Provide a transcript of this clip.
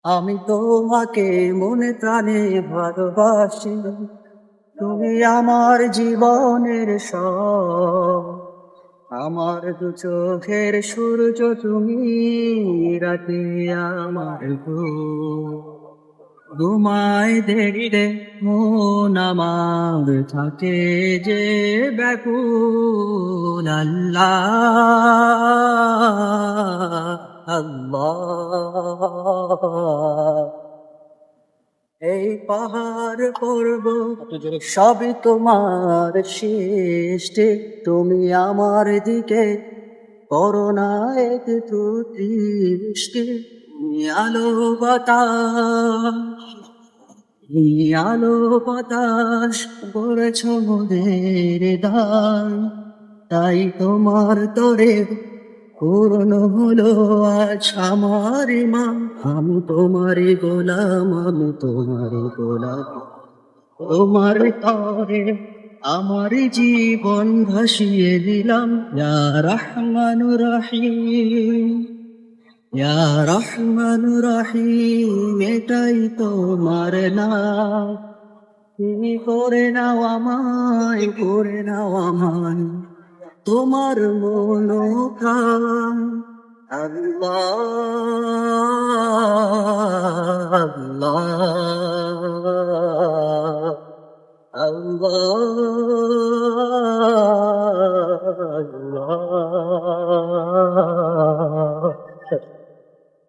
আমি তোমাকে মনে প্রাণে ভালোবাসি, তুমি আমার জীবনের সব। আমার দু চোখের সূর্য তুমি, রাতে আমার ঘুমায় দেখতে মন আমার থাকে যে ব্যাকুল। আল্লাহ আল্লাহ, এই পাহাড় পর্বত সবই তোমার সৃষ্টি, তুমি আমার দিকে করোনা একটু দৃষ্টি। তুমি আলো বাতাস, তুমি আলো বাতাস করেছ মোদের দান, তাই তোমার তরে পূর্ণ হলো আজ আমার ইমান। আমি তোমারই গোলাম, আমি তোমারই গোলাম, তোমার তরে আমার জীবন ভাসিয়ে দিলাম। ইয়া রহমানুর রহিম, ইয়া রহমানুর রহিম, এটাই তোমার নাম। তুমি করে নাও আমায়, করে নাও আমায় তোমার মনোপ্রাণ। আল্লাহ আল্লাহ।